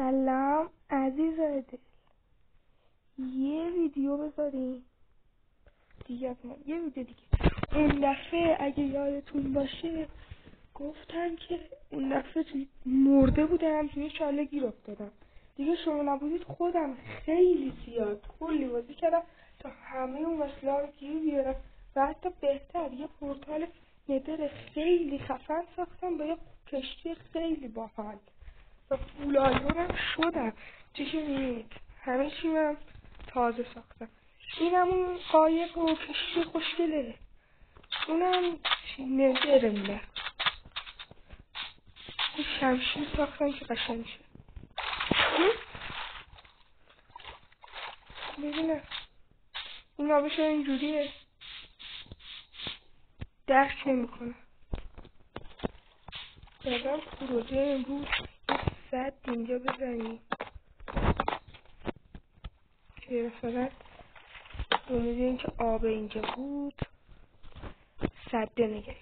سلام عزیزاده، یه ویدیو بذاریم دیگه از من. یه ویدیو دیگه اون دفعه اگه یادتون باشه گفتم که اون دفعه مرده بودم توی چاله گیر افتادم دیگه. شما نبودید خودم خیلی زیاد کلی بازی کردم تا همه اون وسیله رو گیر بیارم و حتی بهتر یه پورتال ندر خیلی خفن ساختم با یه کشتی خیلی باحال و فول آیرونم شدم. چی که میبینید همه چی من تازه ساختم. اینم اون قایق و کشتی خوشگله، اونم ندرمونه. این شمشیر ساختم که قشنگ شد. ببینم این آبش اینجوریه، درک نمیکنه. بعدم پروژه امروز 100 اینجا بزنیم که مثلا امیده اینکه آب اینجا بود 100 نگه.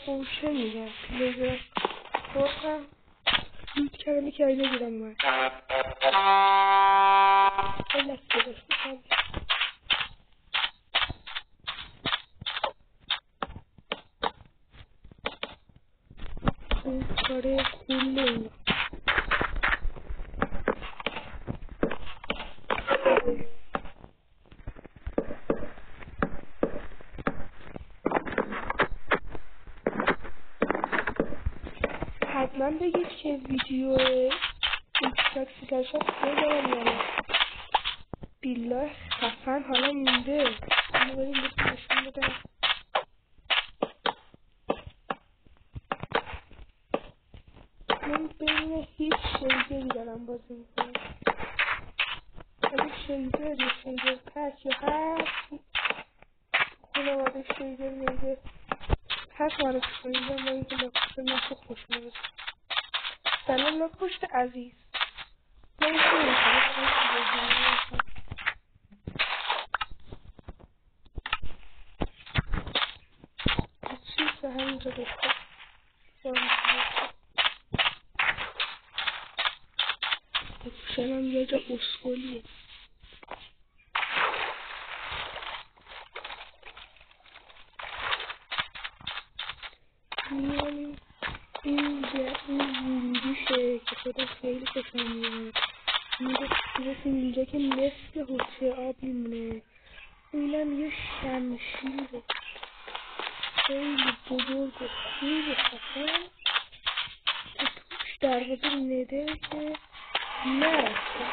اوشه میگم لیزر خورتم لود کردم که آیده دیدم من لسته داشتم این کاره خوله. حتما بگید که ویدیو ایکساکسی داشت بذارم یا نه. بیلاه خفن حالا مونده اینو بریم بسیدشون بدم. من بین هیچ شیدری دارم بازی میکنم. اگه شیدر یا شیدر پک یا هر شیدر میگه هر کار کنید با اینکه لپوشت نخو خوش میرسه. سلام لپوشت عزیز. من چیز همینجا بکن. لپوشتم یه جا اسکولیه. میانیم اینجا این ورودیشه که خودم خیلی خوشم میاد. میرسیم اینجا که مثل حوضه آب میمونه. اینم یه شمشیره خیلی بزرگ و خوب و خفن که توش دروازه ندر که نرفتم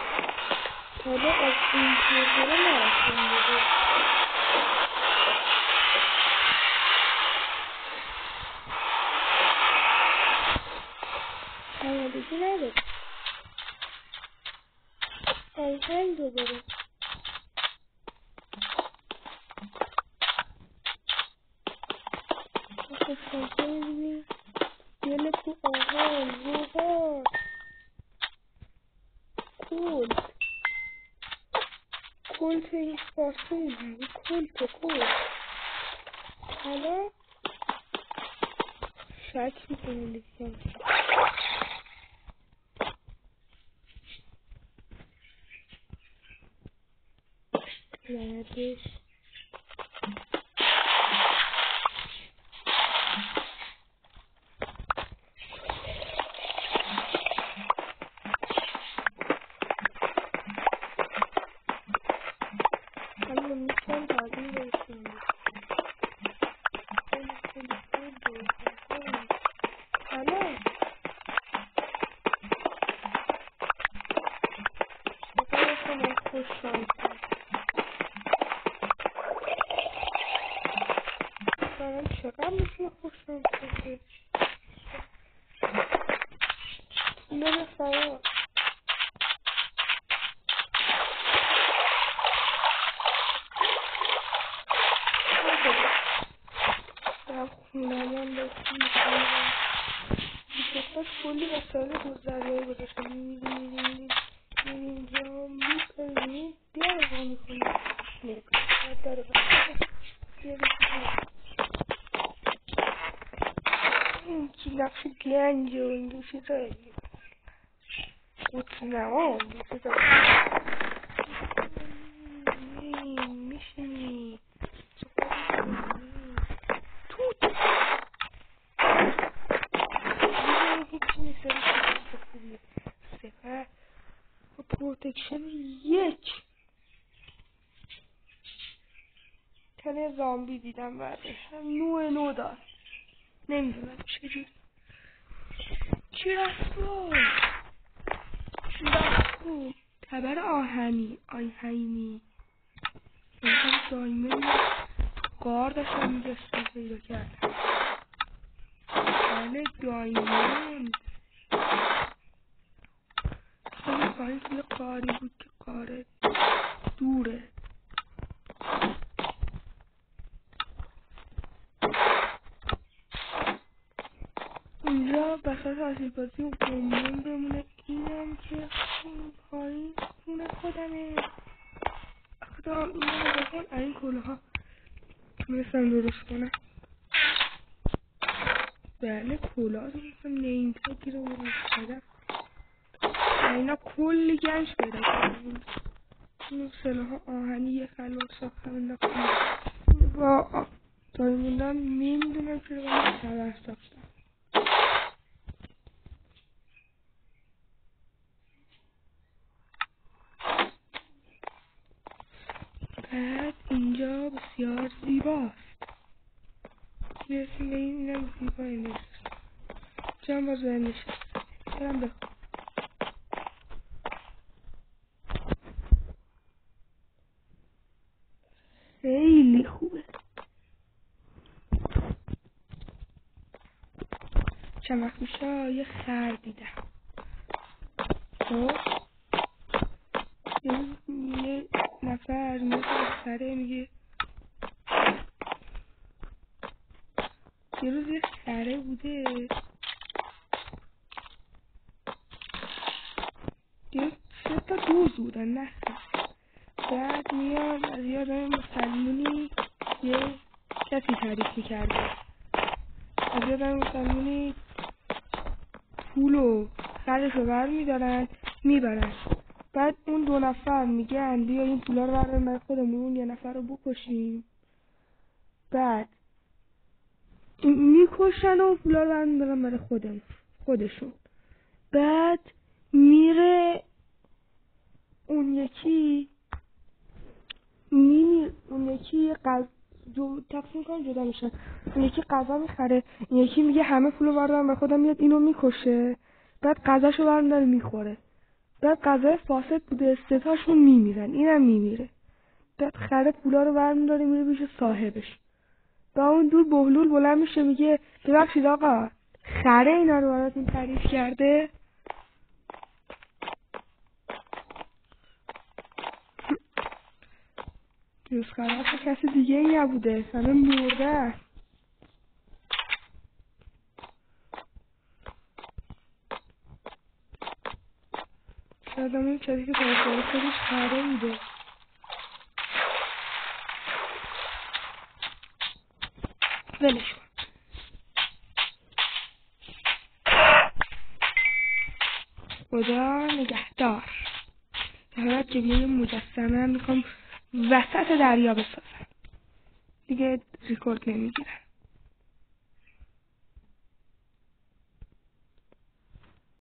حالا از این جرگره نرفتم بزرگ. آمادگی نداره آنهنگ دوباره خب کنسه میبینی یه تو آهان روحان کلت این فارسی میبینی کلت حالا شک میکنه لیکن لعنتش حالا میتونم تغییر بشیم حالا بکنم خوش شانسی برام چقدر میتونه خوش شانسی اینو بفرام برم خونمان بسیم بیشتر کلی وسایل گذریایی گذاشتم میدیم اینجا میکنیم بیا رو با میکنیم نکنیم داره بیا این که نقش گنج و این چیزایی اتنوان این چیزایی میشنی توت هیچی نیست خوبیه سپر و پروتکشن 1 تنه زامبی دیدم بعدش هم نوع دار نمیدونم چجوری چیرسو تبر آهنی اینجا دایمه کار داشتم میگستم پیدا کردم بله دایموند خیلی پایین توی قاری بود که کار دوره اینجا بساط آسیب بازی و گمون بمونه اینم که پایین خونه خودمه اقدام اینو رو بکن این کله ها تونستم درست کنم بله کله ها تونستم نیم تاکی رو درست کنم اینا کلی گنج پیدا کنم اینو سلاح ها آهنی یه خلوات ساختم انداختم با دایموندم میدونم که رو باید تبر ساختم بعد اینجا بسیار زیباست میرسیم به اینم زیبایی میرسیم جان باز باید نشست برم بخون خیلی خوبه چند وقت میشه یه خر دیدم خب یه نفر میگه خره میگه یه روز یه خره بوده یه 3 تا دوز بودن نه بعد میاد از یه آدم مسلمونی یه کسی تعریف میکرده از یه آدم مسلمونی پول و خرشو برمیدارن میبرن بعد اون 2 نفر میگن بیا این پولا رو برداریم برای خودمون اون یه نفر رو بکشیم بعد میکشن و پولا رو برمیدارن برای خودشون بعد میره اون یکی تقسیم کنن جدا میشن اون یکی غذا میخره این یکی میگه همه پولو بردارم برای خودم میاد اینو میکشه بعد غذاشو برمیداره میخوره بعد غذای فاسد بوده 3 تاشون میمیرن اینم میمیره بعد خره پولا رو برمیداره میره پیش صاحبش با اون دور بهلول بلند میشه میگه ببخشید آقا خره اینا رو براتون تعریف کرده جز خره کسی دیگه ای نبوده همه مرده آدم این کسی که تعریف خودش خره بوده ولش کن خدا نگهدار حالا که یه مجسمه میخوام وسط دریا بسازم دیگه ریکورد نمیگیرم